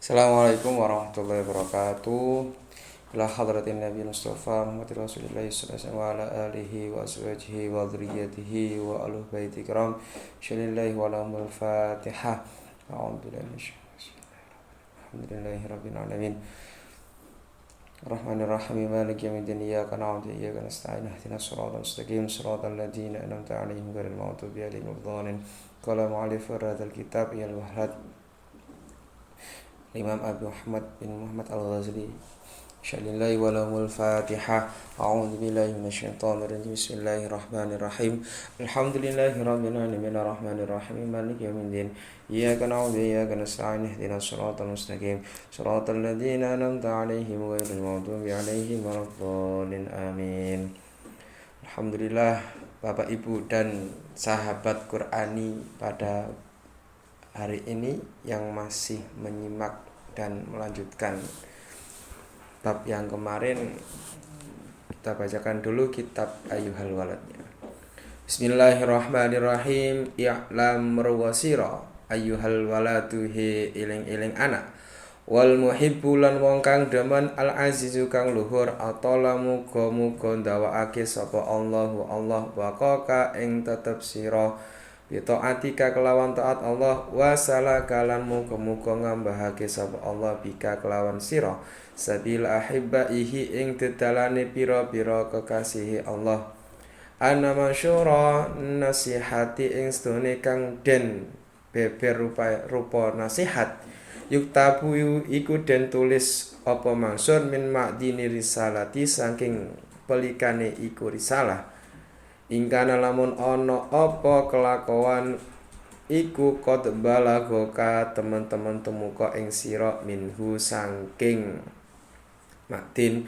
Assalamualaikum warahmatullahi wabarakatuh. Ila hadratin Nabi Mustafa Muhammad Rasulullah sallallahu alaihi wasallam wa ala alihi wa azwajihi wa dzurriyyatihi wa ahli baiti kiram. Syalillahi wa lahumul Fatihah. A'udzu billahi Alhamdulillahi rabbil alamin. Rahmanir Rahim Maliki yaumiddin iyyaka na'budu wa iyyaka nasta'in ihdinas siratal mustaqim siratal ladzina an'amta 'alaihim ghairil maghdubi 'alaihim waladdallin. Qala mu'allif hadzal kitab al-Wahrad Imam Abu Muhammad bin Muhammad Al-Ghazali Syalillahi walahumul Fatihah. A'udzu billahi minasyaitonir rajim. Bismillahirrahmanirrahim. Alhamdulillahi rabbil alamin arrahmanir rahim maliki yaumiddin. Iyyaka na'budu wa iyyaka nasta'in ihdinas siratal mustaqim siratal ladzina an'amta 'alaihim ghairil maghdubi 'alaihim waladdallin. Amin. Alhamdulillah, Bapak Ibu dan sahabat Qur'ani pada hari ini yang masih menyimak dan melanjutkan bab yang kemarin, kita bacakan dulu kitab Ayyuhal Waladnya. Bismillahirrahmanirrahim. I'lam rawasira ayyuhal waladu he iling-iling anak wal muhibbu lan wong kang demen al azizu kang luhur atala muga-muga ndawakake sapa Allahu Allah baqaka ing tetep sira bitaatika kelawan taat Allah wasala kalan muga-muga ngambahake sapa Allah bika kelawan sira sabil ahibbaihi ing dedalane pira-pira kekasihi Allah ana masyura nasihati ing sedone kang den beber rupa nasihat yuktabu iku den tulis apa maksud min ma'dini risalati saking pelikane iku risalah. Ingkana lamun ana apa kelakuan iku qad balagoka teman-teman temuka ing sira minhu saking maktin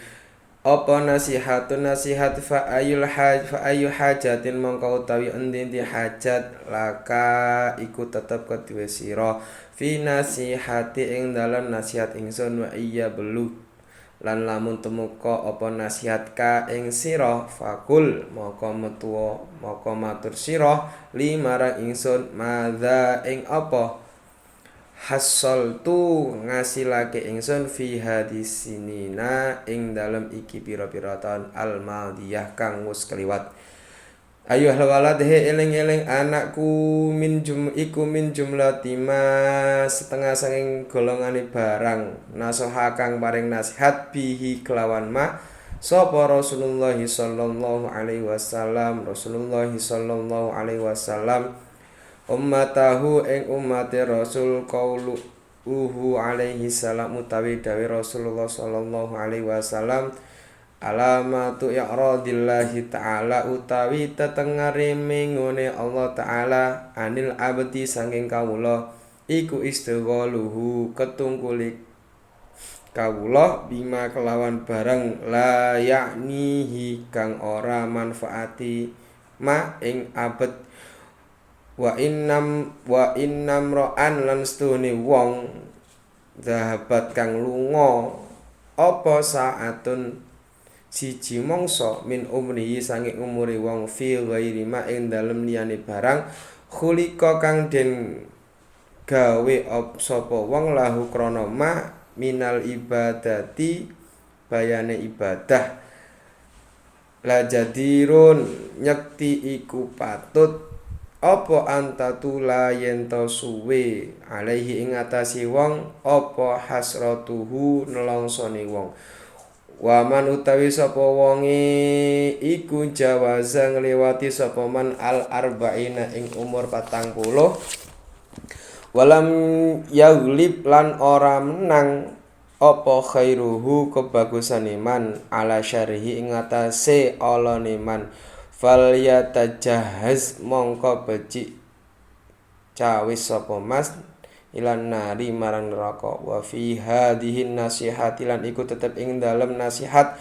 apa nasihat fa ayu hajatin mongko utawi endi hajat laka iku tetep kedue sira fi nasihati ing dalam nasihat ingsun wa iya belug lan lamun temuka apa nasihat ka ing sira fakul maka metuwa maka matur sira li marang ingsun madza ing apa hasaltu ngasilake ingsun fi hadisinina ing dalem iki pira-pira taun al madiyah kang wis kliwat. Ayuhal walad he eling-eling anakku min jumlah tima setengah saking golongane barang nasoha kang paring nasihat bihi kelawan ma sapa Rasulullah sallallahu alaihi wasallam ummatahu ing ummate Rasul qauluhu alaihi salam utawi dawe Rasulullah sallallahu alaihi wasallam alamatu i'radillahi ta'ala utawi tetengare mengone Allah ta'ala anil abdi saking kawula iku istighaluhu ketungkuli kawula bima kelawan barang la yaknihi kang ora manfaati ma ing abet wa innam ra'an lan stune wong zahabat kang lunga apa saatun siji mangsa min umrihi saking umure wong fi ghairi ma ing dalem liyane barang khulika kang den gawe sapa wong lahu krana ma minal ibadati bayane ibadah la jadirun nyekti iku patut apa antatula yen to suwe alaihi ing atase wong apa hasratuhu nelongsone wong waman utawi sapa wonge iku jawaza ngliwati sapa man al arba'ina ing umur 40 walam yaglib lan ora menang apa khairuhu kebagusane man ala syarihi ing atase alane man fal yatajahhaz mongko becik cawis sapa mas ilan nari marang neraka wa fi hadhihi nasihati lan iku tetep ing dalem nasihat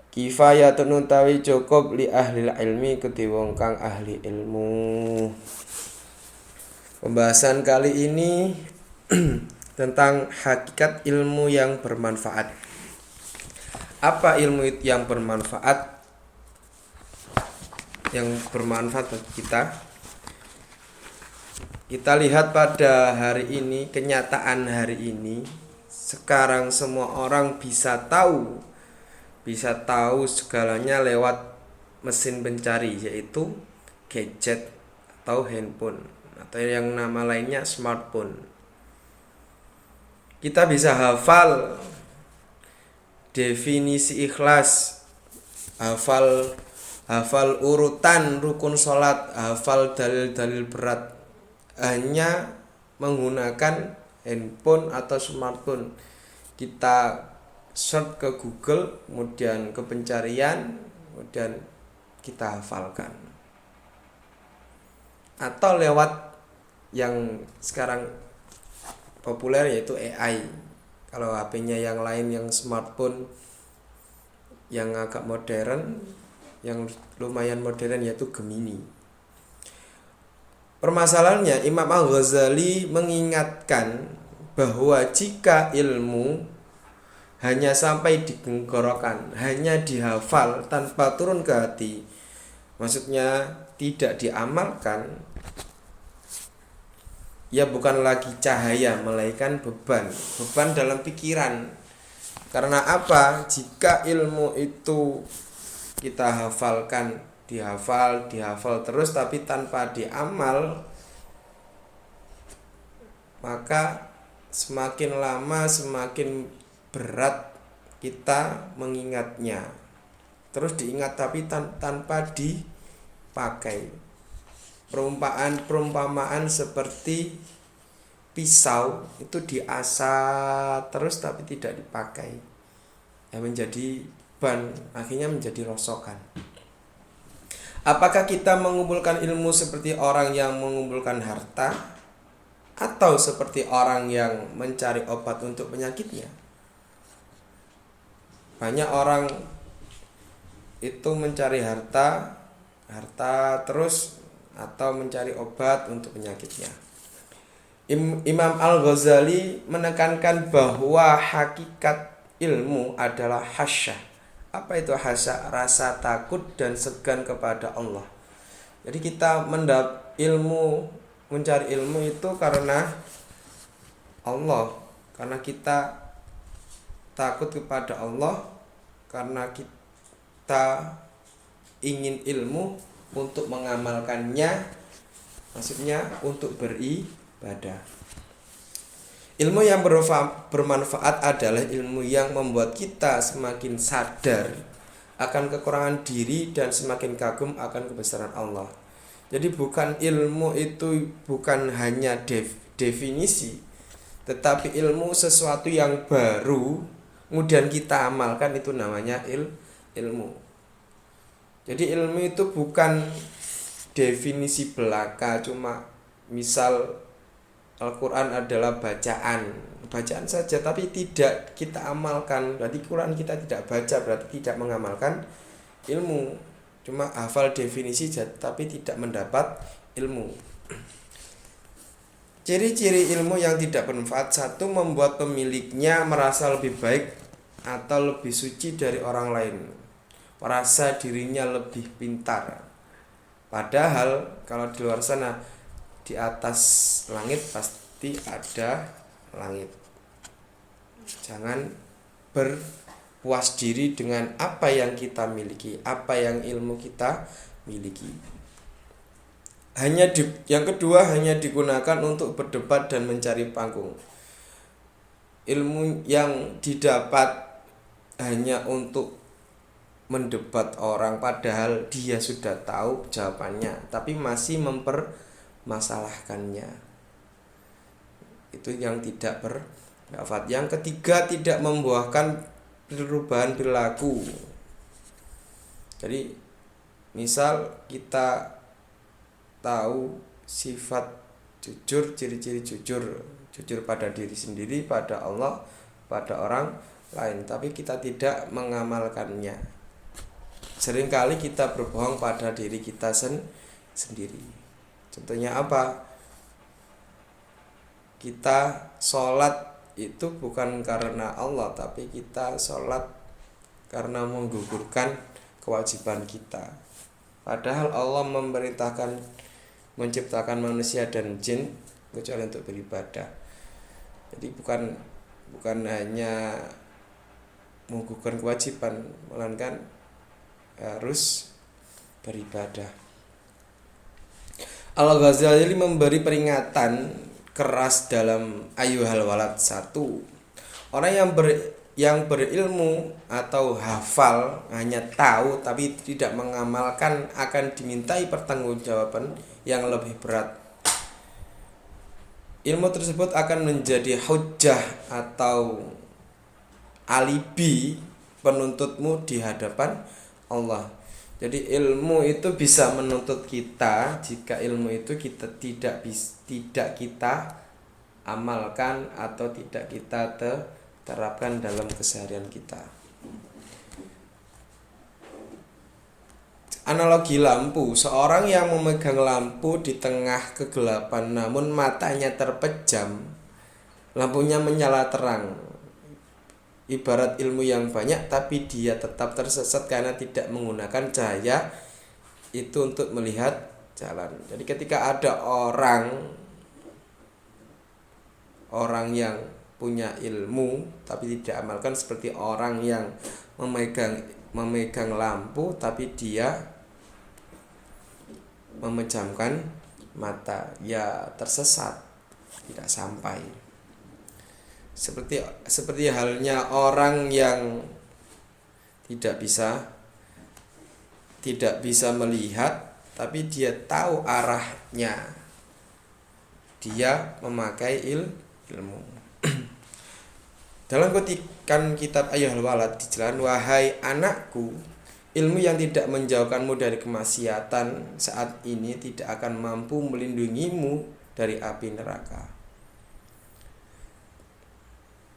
kifayatun utawi cukup li ahli ilmi kedhe wong kang ahli ilmu. Pembahasan kali ini tentang hakikat ilmu yang bermanfaat. Apa ilmu yang bermanfaat? Yang bermanfaat bagi kita. Kita lihat pada hari ini, kenyataan hari ini sekarang semua orang bisa tahu segalanya lewat mesin pencari, yaitu gadget atau handphone atau yang nama lainnya smartphone. Kita bisa hafal definisi ikhlas, hafal urutan rukun sholat, hafal dalil-dalil berat hanya menggunakan handphone atau smartphone. Kita search ke Google, kemudian ke pencarian, kemudian kita hafalkan. Atau lewat yang sekarang populer yaitu AI. Kalau HP-nya yang lain yang smartphone yang agak modern, yang lumayan modern yaitu Gemini. Permasalahannya Imam Al-Ghazali mengingatkan bahwa jika ilmu hanya sampai di tenggorokan, hanya dihafal tanpa turun ke hati, maksudnya tidak diamalkan, ya bukan lagi cahaya melainkan beban dalam pikiran. Karena apa? Jika ilmu itu kita hafalkan, dihafal terus tapi tanpa diamal, maka semakin lama semakin berat kita mengingatnya. Terus diingat tapi tanpa dipakai. Perumpamaan seperti pisau itu diasah terus tapi tidak dipakai, ya menjadi ban, akhirnya menjadi rosokan. Apakah kita mengumpulkan ilmu seperti orang yang mengumpulkan harta, atau seperti orang yang mencari obat untuk penyakitnya? Banyak orang itu mencari harta terus atau mencari obat untuk penyakitnya. Imam Al-Ghazali menekankan bahwa hakikat ilmu adalah khasyah. Apa itu khasyah? Rasa takut dan segan kepada Allah. Jadi kita mencari ilmu itu karena Allah, karena kita takut kepada Allah, karena kita ingin ilmu untuk mengamalkannya, maksudnya untuk beribadah. Ilmu yang bermanfaat adalah ilmu yang membuat kita semakin sadar akan kekurangan diri dan semakin kagum akan kebesaran Allah. Jadi ilmu itu bukan hanya definisi, tetapi ilmu sesuatu yang baru kemudian kita amalkan, itu namanya ilmu. Jadi ilmu itu bukan definisi belaka, cuma misal Al-Quran adalah bacaan saja tapi tidak kita amalkan. Berarti Quran kita tidak baca, berarti tidak mengamalkan ilmu. Cuma hafal definisi tapi tidak mendapat ilmu. Ciri-ciri ilmu yang tidak bermanfaat: satu, membuat pemiliknya merasa lebih baik atau lebih suci dari orang lain, merasa dirinya lebih pintar. Padahal kalau di luar sana, di atas langit pasti ada langit. Jangan berpuas diri dengan apa yang kita miliki, apa yang ilmu kita miliki. Yang kedua, hanya digunakan untuk berdebat dan mencari panggung. Ilmu yang didapat hanya untuk mendebat orang padahal dia sudah tahu jawabannya tapi masih mempermasalahkannya, itu yang tidak bermanfaat. Yang ketiga, tidak membuahkan perubahan perilaku. Jadi misal kita tahu sifat jujur, ciri-ciri jujur pada diri sendiri, pada Allah, pada orang lain, tapi kita tidak mengamalkannya. Seringkali kita berbohong pada diri kita sendiri. Contohnya apa? Kita sholat itu bukan karena Allah, tapi kita sholat karena menggugurkan kewajiban kita. Padahal Allah menciptakan manusia dan jin kecuali untuk beribadah. Jadi bukan bukan hanya menggugurkan kewajiban, melainkan harus beribadah. Al-Ghazali memberi peringatan keras dalam Ayyuhal Walad 1. Orang yang berilmu atau hafal hanya tahu tapi tidak mengamalkan akan dimintai pertanggungjawaban yang lebih berat. Ilmu tersebut akan menjadi hujjah atau alibi penuntutmu di hadapan Allah. Jadi ilmu itu bisa menuntut kita jika ilmu itu kita tidak kita amalkan atau tidak kita terapkan dalam keseharian kita. Analogi lampu, seorang yang memegang lampu di tengah kegelapan namun matanya terpejam, lampunya menyala terang. Ibarat ilmu yang banyak tapi dia tetap tersesat karena tidak menggunakan cahaya itu untuk melihat jalan. Jadi ketika ada orang yang punya ilmu tapi tidak amalkan, seperti orang yang memegang lampu tapi dia memejamkan mata, ya tersesat, tidak sampai. Seperti halnya orang yang tidak bisa melihat tapi dia tahu arahnya, dia memakai ilmu. Dalam kutikan kitab Ayyuhal Walad dijelaskan, wahai anakku, ilmu yang tidak menjauhkanmu dari kemaksiatan saat ini tidak akan mampu melindungimu dari api neraka.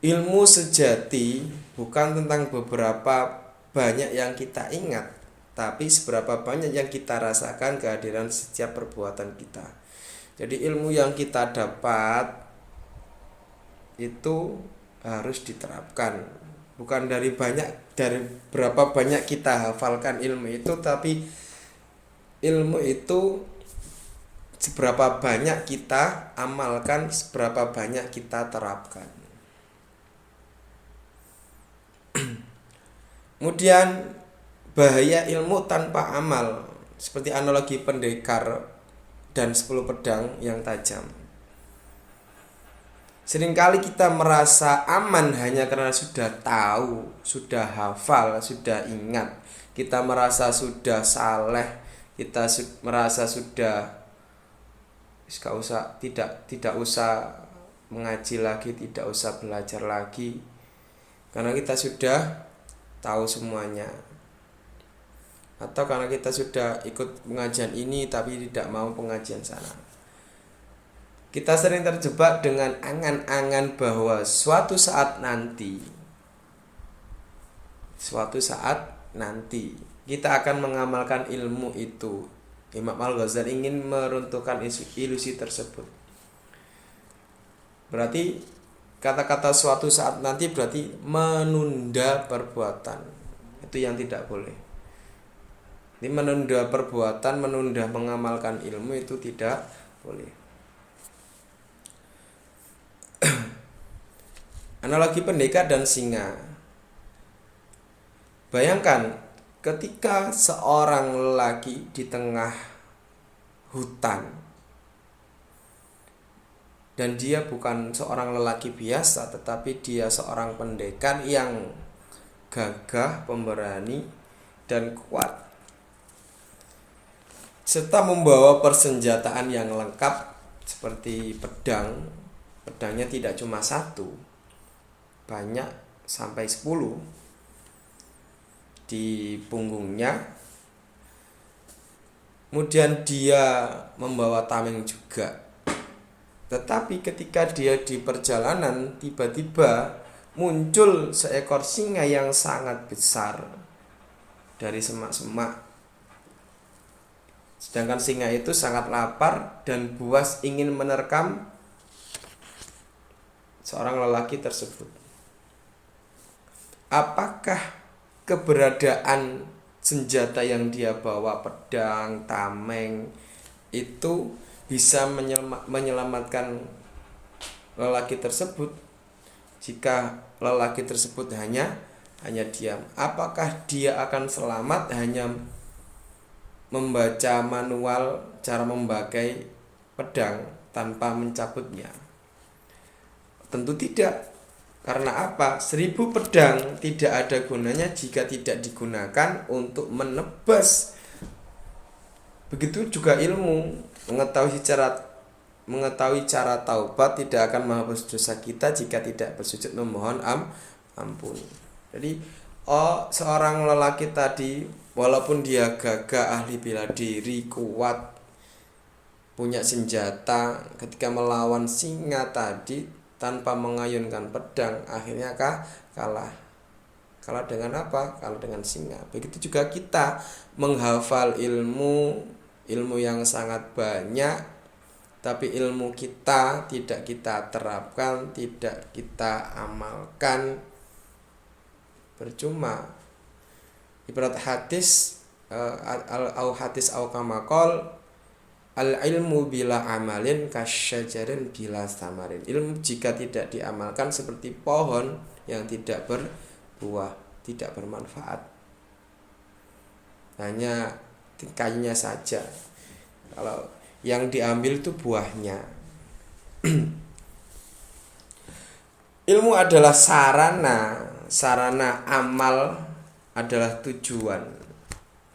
Ilmu sejati bukan tentang beberapa banyak yang kita ingat, tapi seberapa banyak yang kita rasakan kehadiran setiap perbuatan kita. Jadi ilmu yang kita dapat itu harus diterapkan. Bukan dari berapa banyak kita hafalkan ilmu itu, tapi ilmu itu seberapa banyak kita amalkan, seberapa banyak kita terapkan. Kemudian bahaya ilmu tanpa amal, seperti analogi pendekar dan 10 pedang yang tajam. Seringkali kita merasa aman hanya karena sudah tahu, sudah hafal, sudah ingat. Kita merasa sudah saleh, kita merasa sudah tidak usah mengaji lagi, tidak usah belajar lagi, karena kita sudah tahu semuanya. Atau karena kita sudah ikut pengajian ini tapi tidak mau pengajian sana. Kita sering terjebak dengan angan-angan bahwa suatu saat nanti kita akan mengamalkan ilmu itu. Imam Al-Ghazali ingin meruntuhkan ilusi tersebut. Berarti kata-kata suatu saat nanti berarti menunda perbuatan. Itu yang tidak boleh. Ini menunda perbuatan, menunda mengamalkan ilmu itu tidak boleh. Analogi pendekar dan singa. Bayangkan ketika seorang lelaki di tengah hutan, dan dia bukan seorang lelaki biasa, tetapi dia seorang pendekar yang gagah, pemberani, dan kuat, serta membawa persenjataan yang lengkap seperti pedang. Pedangnya tidak cuma satu, banyak, sampai 10 di punggungnya. Kemudian dia membawa tameng juga. Tetapi ketika dia di perjalanan, tiba-tiba muncul seekor singa yang sangat besar dari semak-semak. Sedangkan singa itu sangat lapar dan buas ingin menerkam seorang lelaki tersebut. Apakah keberadaan senjata yang dia bawa, pedang, tameng, itu bisa menyelamatkan lelaki tersebut? jika lelaki tersebut hanya diam? Apakah dia akan selamat hanya membaca manual cara memakai pedang tanpa mencabutnya? Tentu tidak. Karena apa? 1000 pedang tidak ada gunanya jika tidak digunakan untuk menebas. Begitu juga ilmu, mengetahui cara taubat tidak akan menghapus dosa kita jika tidak bersujud memohon ampun. Jadi seorang lelaki tadi, walaupun dia gagah, ahli bela diri, kuat, punya senjata, ketika melawan singa tadi tanpa mengayunkan pedang, akhirnya kalah dengan apa? Kalah dengan singa. Begitu juga kita menghafal ilmu yang sangat banyak, tapi ilmu kita tidak kita terapkan, tidak kita amalkan, percuma. Ibarat hadis au kamakol, al ilmu bila amalin kasyajarin bila samarin. Ilmu jika tidak diamalkan seperti pohon yang tidak berbuah, tidak bermanfaat, hanya kayunya saja. Kalau yang diambil itu buahnya. Ilmu adalah sarana amal adalah tujuan.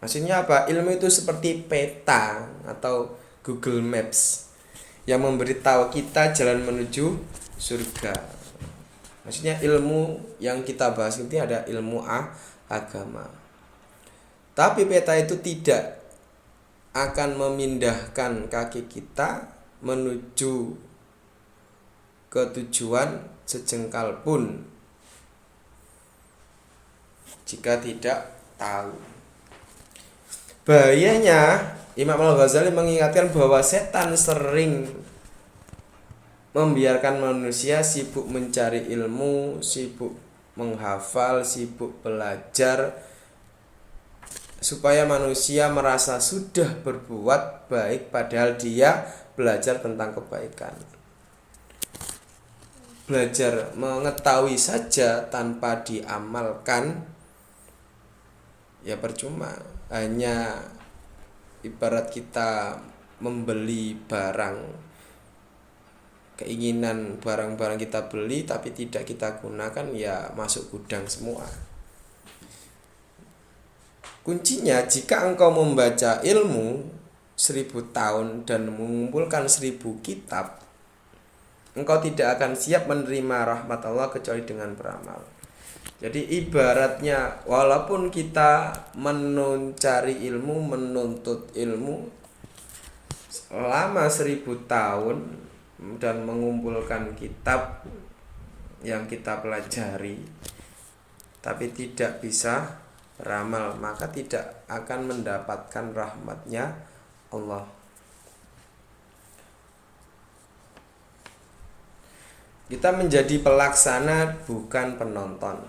Maksudnya apa? Ilmu itu seperti peta atau Google Maps yang memberitahu kita jalan menuju surga. Maksudnya ilmu yang kita bahas ini ada ilmu agama. Tapi peta itu tidak akan memindahkan kaki kita menuju ke tujuan sejengkal pun jika tidak tahu. Bahayanya, Imam Al-Ghazali mengingatkan bahwa setan sering membiarkan manusia sibuk mencari ilmu, sibuk menghafal, sibuk belajar, supaya manusia merasa sudah berbuat baik padahal dia belajar tentang kebaikan. Belajar mengetahui saja tanpa diamalkan, ya percuma. Hanya ibarat kita membeli barang, keinginan barang-barang kita beli tapi tidak kita gunakan, ya masuk gudang semua. Kuncinya, jika engkau membaca ilmu 1000 tahun dan mengumpulkan 1000 kitab, engkau tidak akan siap menerima rahmat Allah kecuali dengan beramal. Jadi ibaratnya, walaupun kita mencari ilmu, menuntut ilmu selama 1000 tahun dan mengumpulkan kitab yang kita pelajari, tapi tidak bisa beramal, maka tidak akan mendapatkan rahmatnya Allah. Kita menjadi pelaksana, bukan penonton.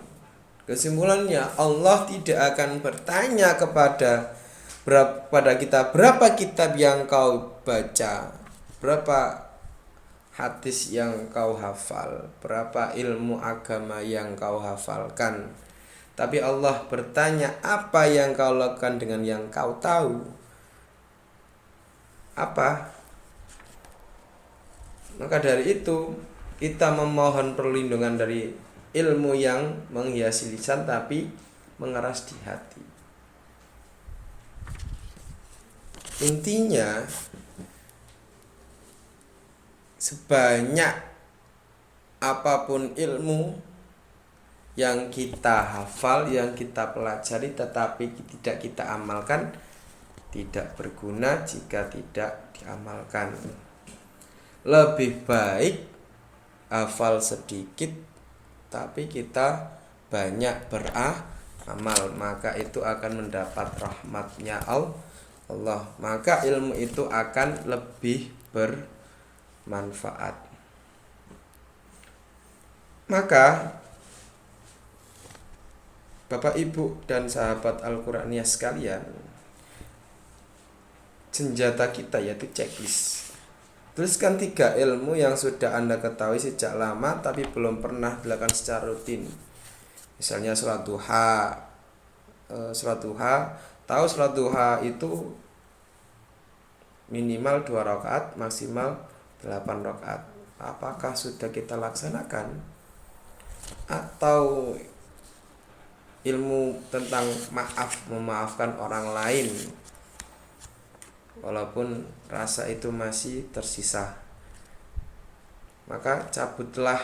Kesimpulannya, Allah tidak akan bertanya kepada kita berapa kitab yang kau baca, berapa hadis yang kau hafal, berapa ilmu agama yang kau hafalkan. Tapi Allah bertanya, apa yang kau lakukan dengan yang kau tahu? Apa? Maka dari itu, kita memohon perlindungan dari ilmu yang menghiasi lisan tapi mengeras di hati. Intinya, sebanyak apapun ilmu yang kita hafal, yang kita pelajari, tetapi tidak kita amalkan, tidak berguna jika tidak diamalkan. Lebih baik hafal sedikit tapi kita banyak beramal, maka itu akan mendapat rahmatnya Allah. Maka ilmu itu akan lebih bermanfaat. Maka Bapak Ibu dan sahabat Al-Qur'aniyah sekalian, senjata kita yaitu checklist. Tuliskan 3 ilmu yang sudah Anda ketahui sejak lama tapi belum pernah dilakukan secara rutin. Misalnya sholat duha. Sholat duha, tahu sholat duha itu minimal 2 rakaat, maksimal 8 rakaat. Apakah sudah kita laksanakan? Atau ilmu tentang memaafkan orang lain walaupun rasa itu masih tersisa, maka cabutlah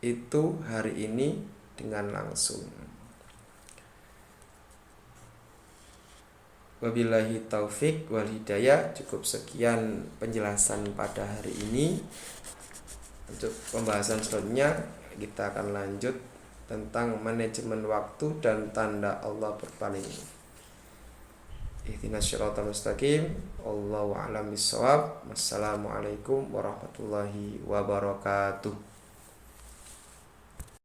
itu hari ini dengan langsung. Wabillahi taufik wal hidayah. Cukup sekian penjelasan pada hari ini. Untuk pembahasan selanjutnya kita akan lanjut tentang manajemen waktu dan tanda Allah berpaling. Ihdinas syiratal mustaqim. Allahu a'lam bissawab. Wassalamualaikum warahmatullahi wabarakatuh.